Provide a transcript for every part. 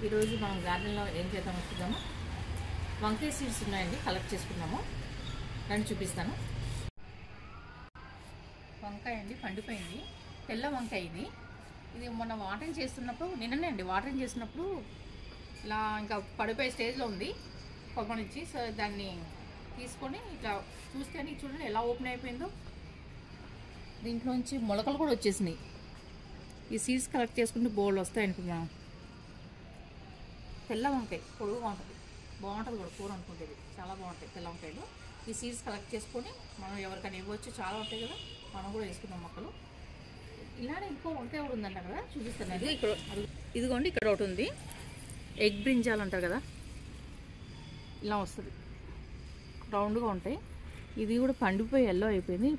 ఈరోజు మనం గార్డెన్లో ఏం చేద్దామో చూద్దాము. వంకాయ సీడ్స్ ఉన్నాయండి, కలెక్ట్ చేసుకున్నాము. రండి చూపిస్తాను. వంకాయ అండి పండిపోయింది, తెల్ల వంకాయ ఇది మొన్న వాటరింగ్ చేస్తున్నప్పుడు, నిన్ననే అండి వాటరింగ్ చేస్తున్నప్పుడు ఇలా ఇంకా పడిపోయే స్టేజ్లో ఉంది కొబ్బరి నుంచి. సో దాన్ని తీసుకొని ఇట్లా చూస్తే చూడండి ఎలా ఓపెన్ అయిపోయిందో. దీంట్లోంచి మొలకలు కూడా వచ్చేసినాయి. ఈ సీడ్స్ కలెక్ట్ చేసుకుంటే బోల్డ్ వస్తాయి అనుకున్నాను. తెల్ల వంకాయ పొడుగుగా ఉంటుంది, బాగుంటుంది కూడా కూర అనుకుంటుంది. చాలా బాగుంటాయి తెల్ల వంకాయలు. ఈ సీడ్స్ కలెక్ట్ చేసుకొని మనం ఎవరికైనా ఇవ్వచ్చు, చాలా ఉంటాయి కదా, మనం కూడా వేసుకున్నాం మొక్కలు. ఇలానే ఇంకో వంకాయ కూడా ఉందంట కదా, చూపిస్తాను. అది ఇక్కడ ఇదిగోండి, ఇక్కడ ఒకటి ఉంది. ఎగ్ బ్రింజాల్ అంటారు కదా, ఇలా వస్తుంది, రౌండ్గా ఉంటాయి. ఇది కూడా పండిపోయి ఎల్లో అయిపోయింది.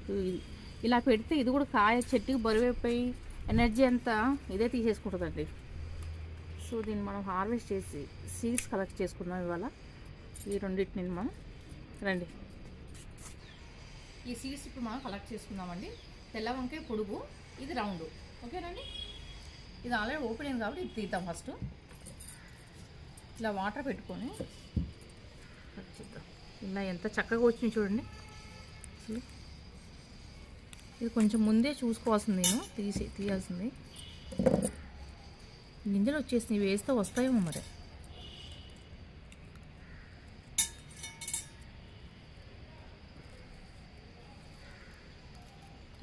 ఇలా పెడితే ఇది కూడా కాయ చెట్టుకి బరువైపోయి ఎనర్జీ అంతా ఇదే తీసేసుకుంటుందండి. సో దీన్ని మనం హార్వెస్ట్ చేసి సీడ్స్ కలెక్ట్ చేసుకుందాం ఇవాళ. ఈ రెండింటిని మనం రండి, ఈ సీడ్స్ ఇప్పుడు మనం కలెక్ట్ చేసుకుందామండి. తెల్ల వంకాయ పొడుగు, ఇది రౌండ్. ఓకేనండి, ఇది ఆల్రెడీ ఓపెన్ అయింది కాబట్టి ఇది తీద్దాం. ఫస్ట్ ఇలా వాటర్ పెట్టుకొని చూద్దాం. ఇలా ఎంత చక్కగా వచ్చింది చూడండి. అసలు ఇది కొంచెం ముందే చూసుకోవాల్సింది, నేను తీయాల్సింది. గింజలు వచ్చేసినాయి, వేస్తే వస్తాయేమో మరి.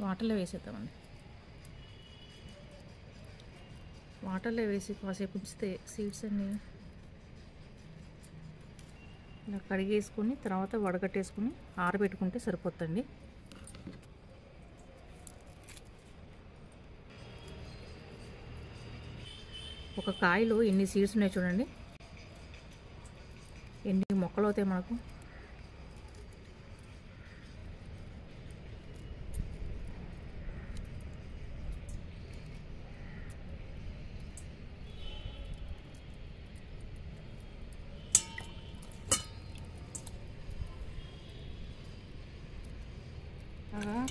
వాటర్లో వేసేద్దామండి. వాటర్లో వేసి కాసేపు ఉంచితే సీడ్స్ అన్నీ ఇలా కడిగేసుకొని తర్వాత వడగట్టేసుకొని ఆరబెట్టుకుంటే సరిపోతుందండి. ఒక కాయలో ఎన్ని సీడ్స్ ఉన్నాయి చూడండి, ఎన్ని మొక్కలు అవుతాయి మనకు.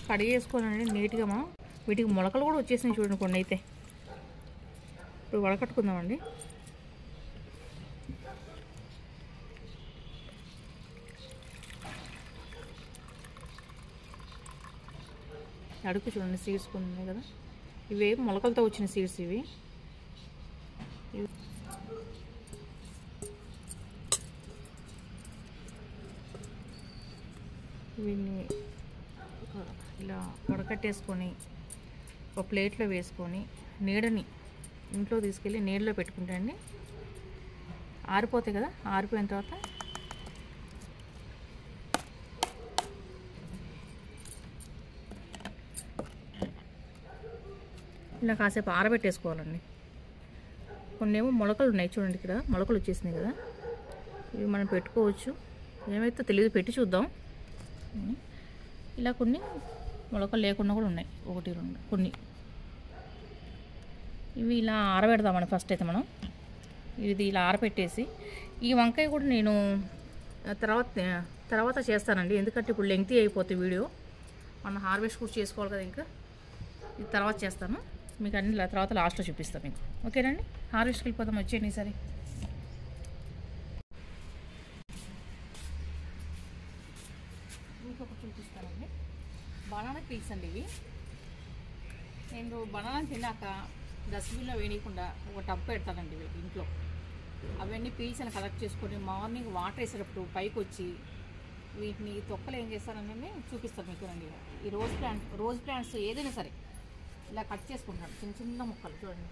కడిగేసుకోనండి నీట్గా. మనం వీటికి మొలకలు కూడా వచ్చేసినాయి చూడండి కొన్ని అయితే. ఇప్పుడు వడకట్టుకుందామండి. అడుగు చూడండి, సీడ్స్ కొన్ని ఉన్నాయి కదా, ఇవి మొలకలతో వచ్చిన సీడ్స్ ఇవి. వీటిని ఇలా వడకట్టేసుకొని ఒక ప్లేట్లో వేసుకొని నీడని ఇంట్లో తీసుకెళ్ళి నీడలో పెట్టుకుంటా అండి. ఆరిపోతాయి కదా, ఆరిపోయిన తర్వాత ఇలా కాసేపు ఆరబెట్టేసుకోవాలండి. కొన్ని ఏమో మొలకలు ఉన్నాయి చూడండి, ఇక్కడ మొలకలు వచ్చేసినాయి కదా, ఇవి మనం పెట్టుకోవచ్చు. ఏమైతే తెలియదు, పెట్టి చూద్దాం. ఇలా కొన్ని మొలకలు లేకుండా కూడా ఉన్నాయి, ఒకటి రెండు కొన్ని. ఇవి ఇలా ఆరబెడదామని ఫస్ట్ అయితే మనం. ఇది ఇలా ఆరబెట్టేసి ఈ వంకాయ కూడా నేను తర్వాత చేస్తానండి, ఎందుకంటే ఇప్పుడు లెంగ్తీ అయిపోతుంది వీడియో. మనం హార్వెస్ట్ కూడా చేసుకోవాలి కదా, ఇంకా ఇది తర్వాత చేస్తాను మీకు. అన్ని తర్వాత లాస్ట్లో చూపిస్తాను మీకు. ఓకేనండి, హార్వెస్ట్కి వెళ్ళిపోతాం, వచ్చేయండి ఈసారి. ఇంకొకటి చూపిస్తానండి, బనానా పీల్స్ అండి ఇవి. నేను బనానా తిన్నాక డస్ట్బిన్లో వేయకుండా ఒక టబ్ పెడతానండి వీటి ఇంట్లో. అవన్నీ పీల్స్ అని కలెక్ట్ చేసుకొని మార్నింగ్ వాటర్ వేసేటప్పుడు పైకి వచ్చి వీటిని తొక్కలు ఏం చేస్తానని చూపిస్తాను మీకు రండి. ఈ రోజ్ ప్లాంట్స్ ఏదైనా సరే ఇలా కట్ చేసుకుంటాను, చిన్న చిన్న ముక్కలు చూడండి,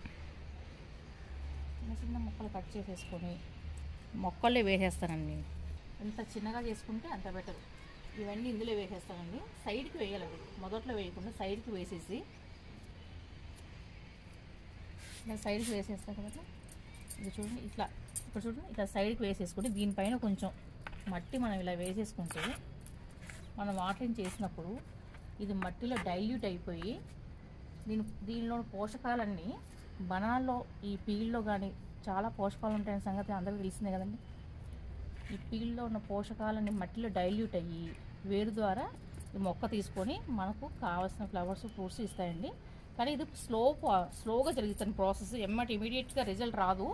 చిన్న చిన్న ముక్కలు కట్ చేసేసుకొని మొక్కల్లో వేసేస్తానండి. ఎంత చిన్నగా చేసుకుంటే అంత బెటర్. ఇవన్నీ ఇందులో వేసేస్తానండి. సైడ్కి వేయాలండి, మొదట్లో వేయకుండా సైడ్కి వేసేసి ఇలా సైడ్కి వేసేస్తాం కదా. ఇది చూడండి, ఇట్లా ఇప్పుడు చూడండి, ఇట్లా సైడ్కి వేసేసుకుంటే దీనిపైన కొంచెం మట్టి మనం ఇలా వేసేసుకుంటే మనం వాటరింగ్ చేసినప్పుడు ఇది మట్టిలో డైల్యూట్ అయిపోయి దీనిలో పోషకాలన్నీ బనాల్లో ఈ పీల్లో కానీ చాలా పోషకాలు ఉంటాయనే సంగతి అందరికీ తెలిసిందే కదండి. ఈ పీల్లో ఉన్న పోషకాలన్నీ మట్టిలో డైల్యూట్ అయ్యి వేరు ద్వారా ఈ మొక్క తీసుకొని మనకు కావాల్సిన ఫ్లవర్స్ ఫ్రూట్స్ ఇస్తాయండి. కానీ ఇది స్లోగా జరుగుతున్న ప్రాసెస్, ఇమీడియట్గా రిజల్ట్ రాదు.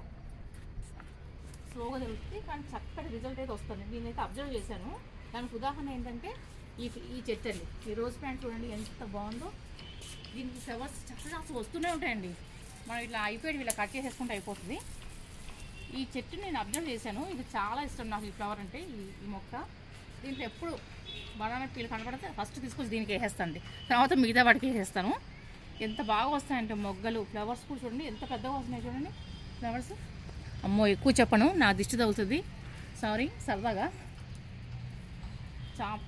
స్లోగా తెలుస్తుంది, కానీ చక్కటి రిజల్ట్ అయితే వస్తుంది. నేనైతే అబ్జర్వ్ చేశాను. దానికి ఉదాహరణ ఏంటంటే ఈ చెట్టు అండి. ఈ రోజ్ ప్లాంట్ చూడండి ఎంత బాగుందో. దీనికి ఫ్లవర్స్ చక్కగా అసలు వస్తూనే ఉంటాయండి. మనం ఇట్లా అయిపోయి ఇలా కట్ చేసేసుకుంటే అయిపోతుంది. ఈ చెట్టు నేను అబ్జర్వ్ చేశాను. ఇది చాలా ఇష్టం నాకు, ఈ ఫ్లవర్ అంటే, ఈ మొక్క. దీంట్లో ఎప్పుడు బనానా పీలు కనపడితే ఫస్ట్ తీసుకొచ్చి దీనికి వేసేస్తాను, తర్వాత మిగతా వాటికి వేసేస్తాను. ఎంత బాగా వస్తాయంటే మొగ్గలు, ఫ్లవర్స్ కూడా చూడండి ఎంత పెద్దగా వస్తున్నాయి చూడండి ఫ్లవర్స్. అమ్మో ఎక్కువ చెప్పను, నా దిష్టి తగులుతుంది, సారీ, సరదాగా.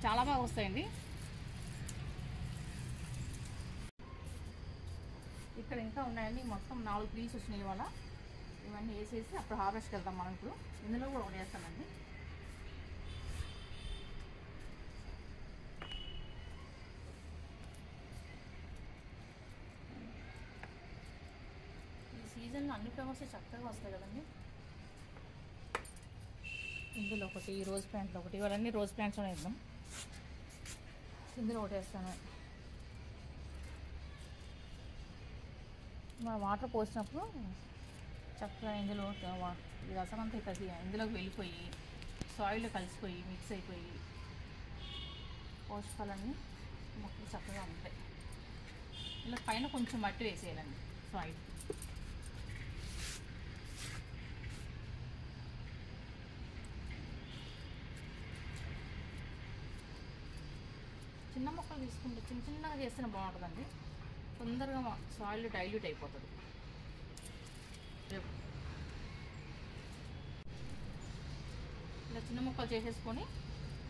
చాలా బాగా వస్తాయండి. ఇక్కడ ఇంకా ఉన్నాయండి, మొత్తం 4 ట్రీస్ వచ్చినాయి ఇవాళ. ఇవన్నీ వేసేసి అప్పుడు హార్వెస్ట్కి వెళ్తాం మనం. ఇప్పుడు ఇందులో కూడా ఒకటి వేస్తామండి. ఈ సీజన్లో అన్ని ఫ్లవర్స్ చక్కగా వస్తాయి కదండి. ఇందులో ఒకటి, ఈ రోజ్ ప్లాంట్లో ఒకటి, ఇవన్నీ రోజ్ ప్లాంట్స్లో వేద్దాం. ఇందులో ఒకటి వేస్తాను. మనం వాటర్ పోసినప్పుడు చక్కగా ఇందులో ఈ రసం అంతా ఇక్కడ ఇందులోకి వెళ్ళిపోయి సాయిల్లో కలిసిపోయి మిక్స్ అయిపోయి పోషకాలన్నీ మొక్కలు చక్కగా ఉంటాయి. ఇలా పైన కొంచెం మట్టి వేసేయాలండి సాయిల్. చిన్న మొక్కలు తీసుకుంటే చిన్నగా చేస్తేనే బాగుంటుందండి. తొందరగా సాయిల్ డైల్యూట్ అయిపోతుంది. ఇలా చిన్న ముక్కలు చేసేసుకొని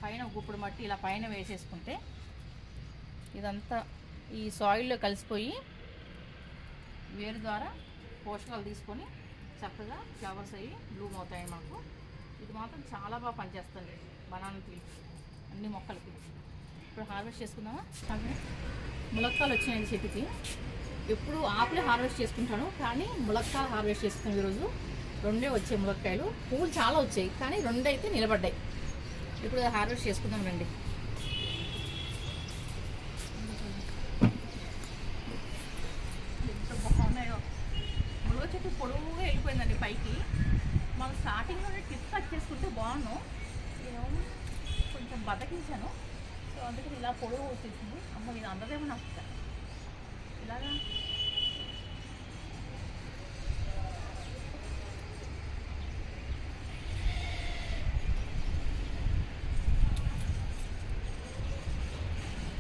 పైన గుప్పుడు మట్టి ఇలా పైన వేసేసుకుంటే ఇదంతా ఈ సాయిల్లో కలిసిపోయి వేరు ద్వారా పోషకాలు తీసుకొని చక్కగా ఫ్లవర్స్ అయ్యి బ్లూమ్ అవుతాయి మాకు. ఇది మాత్రం చాలా బాగా పనిచేస్తుంది బనానాకి, అన్ని మొక్కలకి. ఇప్పుడు హార్వెస్ట్ చేసుకుందామా? ములక్కాయలు వచ్చినాయండి చెట్టుకి. ఎప్పుడు ఆకులే హార్వెస్ట్ చేసుకుంటాను, కానీ ములక్కాయలు హార్వెస్ట్ చేసుకున్నాం ఈరోజు. 2 వచ్చాయి ములక్కాయలు. పువ్వులు చాలా వచ్చాయి, కానీ 2 అయితే నిలబడ్డాయి. ఇప్పుడు హార్వెస్ట్ చేసుకుందాం రండి. ఎంత బాగున్నాయో. ములగ చెట్టు పొడవుగా వెళ్ళిపోయిందండి పైకి. మనం స్టార్టింగ్లోనే టిప్ కట్ చేసుకుంటే బాగున్నాం. నేను కొంచెం బతకించాను, సో అందుకని ఇలా పొడవు వచ్చేసింది. అమ్మ ఇది అందదేమో నాకు ఇలాగా.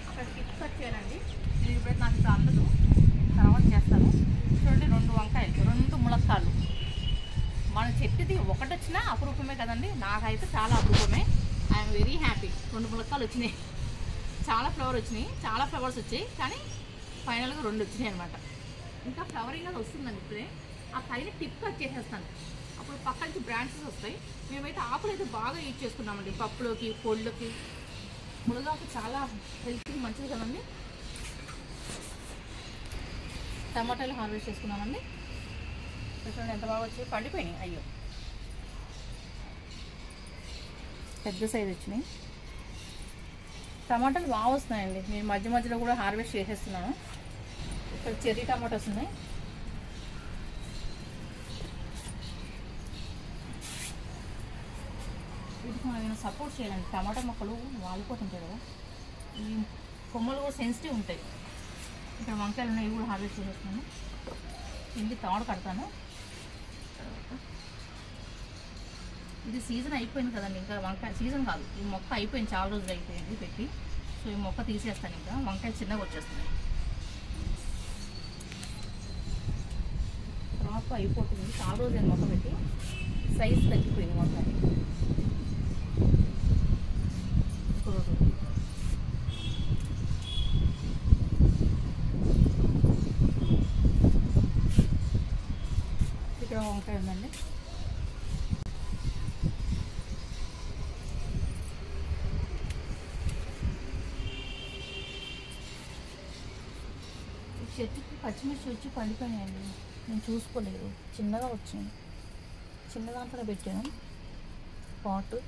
అక్కడ టిప్ కట్ చేయాలండి. నేను ఇప్పుడైతే నాకు ఇప్పుడు అందదు, తర్వాత చేస్తాను. చూడండి 2 వంకాయలు, 2 ములక్కాయలు. మన చెట్టుది ఒకటి వచ్చినా అపురూపమే కదండి. నాకైతే చాలా అపురూపమే. I'm very happy. 2 ములక్కాయలు వచ్చినాయి. చాలా ఫ్లవర్స్ వచ్చాయి, కానీ ఫైనల్గా 2 వచ్చినాయి అనమాట. ఇంకా ఫ్లవరింగ్ అది వస్తుందండి. ఇప్పుడే ఆ పైన టిప్ కట్ చేసేస్తాను, అప్పుడు పక్క నుంచి బ్రాంచెస్ వస్తాయి. మేమైతే ఆకులు అయితే బాగా యూజ్ చేసుకున్నామండి, పప్పులోకి, పొళ్ళకి. మునగాకు చాలా హెల్త్కి మంచిది కదండి. టమాటాలు హార్వెస్ట్ చేసుకున్నామండి. చూడండి ఎంత బాగా వచ్చాయి, పండిపోయినాయి. అయ్యో పెద్ద సైజు వచ్చినాయి. టమాటాలు బాగా వస్తున్నాయండి. నేను మధ్య మధ్యలో కూడా హార్వెస్ట్ చేసేస్తున్నాను. ఇక్కడ చెర్రీ టమాటాస్ ఉన్నాయి. వీటికి మనం సపోర్ట్ చేయాలండి. టమాటా మొక్కలు వాలిపోతుంటాయి కదా, ఈ కొమ్మలు కూడా సెన్సిటివ్ ఉంటాయి. ఇక్కడ వంకాయలు ఉన్నాయి, ఇవి కూడా హార్వెస్ట్ చేసేస్తున్నాను. ఇంటి తాడు కడతాను. ఇది సీజన్ అయిపోయింది కదండి, ఇంకా వంకాయ సీజన్ కాదు, ఈ మొక్క అయిపోయింది, చాలా రోజులు అయిపోయింది పెట్టి. సో ఈ మొక్క తీసేస్తాను, ఇంకా వంకాయలు చిన్నగా వచ్చేస్తున్నాయి. క్రాప్ అయిపోతుంది, చాలా రోజులు మొక్క పెట్టి సైజ్ తగ్గిపోయింది వంకాయ. ఇక్కడ వంకాయ ఉందండి. చెట్టుకి పచ్చిమిర్చి వచ్చి పండిపోయినాయండి, నేను చూసుకోలేదు. చిన్నగా వచ్చింది, చిన్న దాంట్లో పెట్టాను పాటు.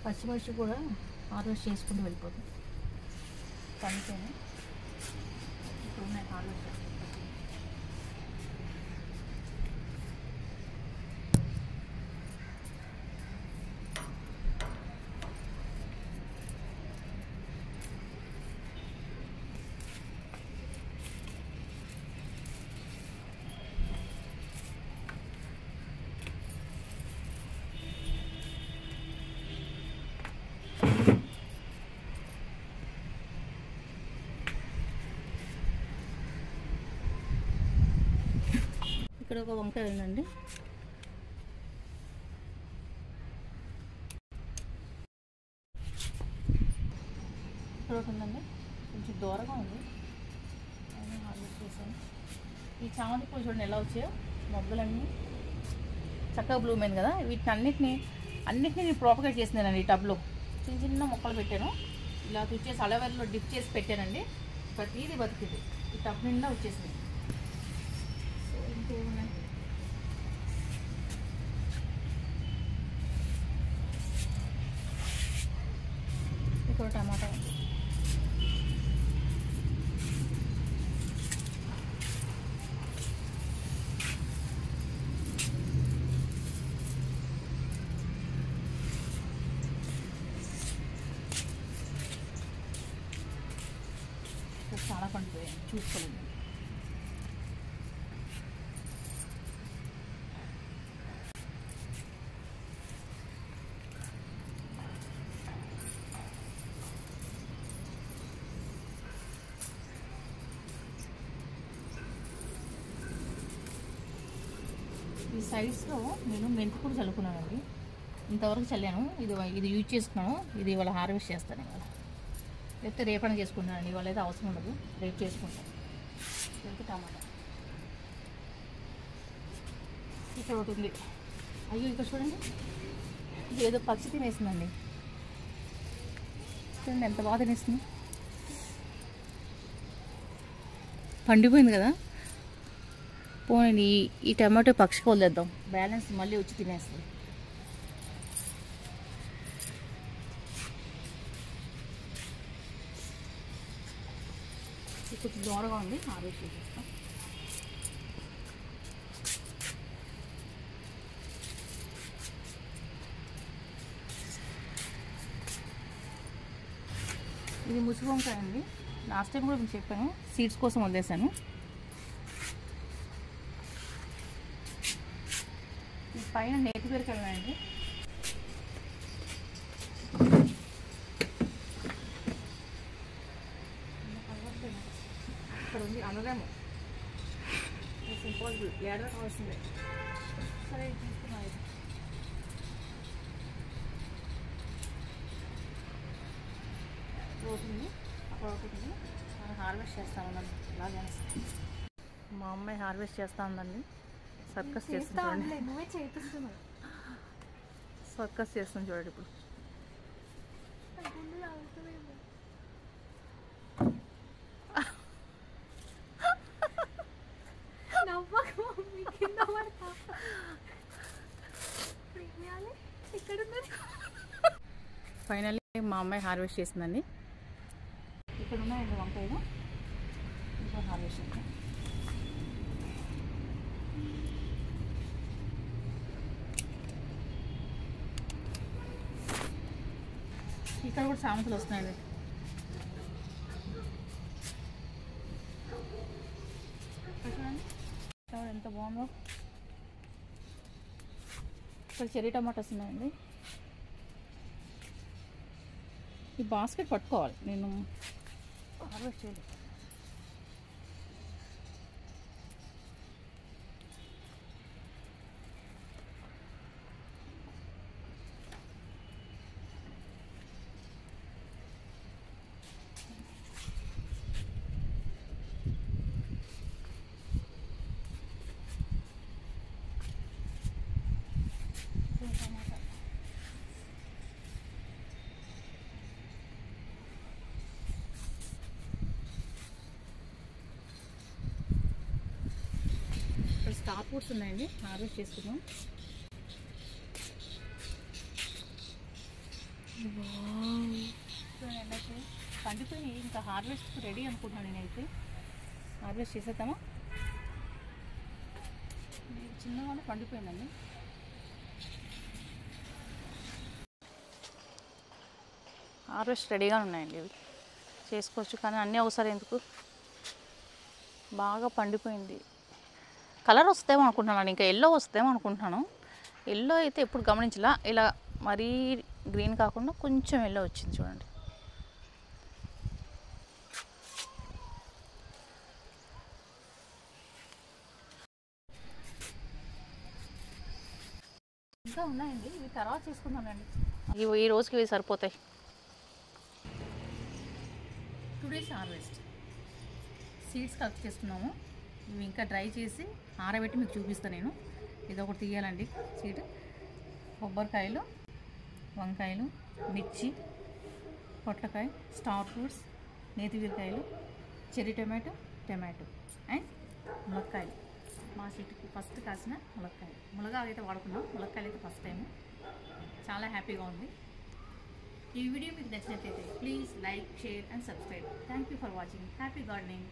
పచ్చిమిర్చి కూడా హార్వెస్ట్ చేసుకుంటూ వెళ్ళిపోతుంది. పండిపోయినాయి, ఇప్పుడు ఉన్నాయి హార్వెస్ట్. ఇక్కడ ఒక వంకాయ ఉందండి. ఇక్కడ ఒకటి ఉందండి, కొంచెం దూరంగా ఉంది, హార్వెస్ట్ చేశాను. ఈ చామంతి పూలు చూడండి ఎలా వచ్చాయో, మొగ్గలన్నీ చక్కగా బ్లూమ్ అయింది కదా. వీటిని అన్నిటినీ నేను ప్రాపగేట్ చేసినానండి. ఈ టబ్లో చిన్న చిన్న మొక్కలు పెట్టాను, ఇలా తుచ్చేసి అలవేర్లో డిప్ చేసి పెట్టానండి. ప్రతిదీ బతికింది, ఈ టబ్ నిండా వచ్చేసింది. సో ఇంకేమున్నాయి, ఇక్కడ టమాటా ఉంది. చాలా పండిపోయాయి, చూసుకోలేదు. ఈ సైడ్స్లో నేను మెంతికూర చల్లుకున్నానండి, ఇంతవరకు చల్లాను. ఇది యూజ్ చేసుకున్నాను, ఇది ఇవాళ హార్వెస్ట్ చేస్తాను. ఇవాళ లేకపోతే రేపని చేసుకుంటానండి, ఇవాళ అయితే అవసరం ఉండదు, రేపు చేసుకుంటాను. లేకపోతే టమాటా ఇక్కడ ఒకటి ఉంది. అయ్యో ఇక్కడ చూడండి, ఇది ఏదో పక్షి తినేసిందండి. చూడండి ఎంత బాగా తినేస్తుంది, పండిపోయింది కదా. పోనీ ఈ టమాటో పక్షికి వదిలేద్దాం, బ్యాలెన్స్ మళ్ళీ వచ్చి తినేస్తుంది. కొంచెం దూరంగా ఉంది, హార్వెస్ట్ చేసేస్తాం. ఇది ముసుగు వంకాయ అండి, లాస్ట్ టైం కూడా మీకు చెప్పాను, సీడ్స్ కోసం వదిలేసాను. ఈ పైన నేతి పెరికెళ్ళండి, ఇక్కడ ఉంది అనరేమో, ఇంపాసిబుల్ లేడర్ కావాల్సిందే. సరే తీసుకున్నా, అవుతుంది అక్కడ అవుతుంది. మనం హార్వెస్ట్ చేస్తాం ఉందండి, అలాగే మా అమ్మాయి హార్వెస్ట్ చేస్తూ ఉందండి. సర్కస్ చేస్తుంది చూడండి, నువ్వే చేపిస్తున్నావు. సర్కస్ చేస్తుంది చూడండి ఇప్పుడు. ఫైనల్లీ మా అమ్మాయి హార్వెస్ట్ చేసిందండి. ఇక్కడ ఉన్నాయండి వంకాయలు, ఇంకా హార్వెస్ట్ చేస్తాం. ఇక్కడ కూడా సామంతులు వస్తున్నాయండి. చూడండి ఎంత బాగుందో. ఇక్కడ చెర్రీ టమాటాస్ ఉన్నాయండి. ఈ బాస్కెట్ పట్టుకోవాలి, నేను హార్వెస్ట్ చేయలేదు. స్టార్ ఫ్రూట్స్ ఉన్నాయండి, హార్వెస్ట్ చేసుకుందాం. పండిపోయి ఇంకా హార్వెస్ట్ రెడీ అనుకుంటున్నాను నేనైతే. హార్వెస్ట్ చేసేద్దామా? చిన్నగా పండిపోయిందండి. హార్వెస్ట్ రెడీగా ఉన్నాయండి, ఇవి చేసుకోవచ్చు. కానీ అన్నీ ఒకసారి ఎందుకు, బాగా పండిపోయింది. కలర్ వస్తేమో అనుకుంటున్నాను, ఇంకా ఎల్లో వస్తేమో అనుకుంటున్నాను. ఎల్లో అయితే ఎప్పుడు గమనించలా, ఇలా మరీ గ్రీన్ కాకుండా కొంచెం ఎల్లో వచ్చింది చూడండి. ఇంకా ఉన్నాయండి, ఇవి తర్వాత చేసుకుందామండి. ఇవి ఈ రోజుకి ఇవి సరిపోతాయి. టుడేస్ హార్వెస్ట్ సీడ్స్ కలెక్ట్ చేసుకున్నాము. ఇవి ఇంకా డ్రై చేసి ఆరబెట్టి మీకు చూపిస్తాను నేను. ఇది ఒకటి తీయాలండి సీడ్. కొబ్బరికాయలు, వంకాయలు, మిర్చి, పొట్లకాయ, స్టార్ ఫ్రూట్స్, నేతిబీరకాయలు, చెర్రీ టొమాటో, టొమాటో అండ్ ములక్కాయలు. మా చెట్టుకి ఫస్ట్ కాసిన ములక్కాయలు. ములగా అయితే వాడుకున్నాం, ములక్కాయలు అయితే ఫస్ట్ టైము. చాలా హ్యాపీగా ఉంది. ఈ వీడియో మీకు నచ్చినట్లయితే please like, share and subscribe. Thank you for watching. Happy gardening.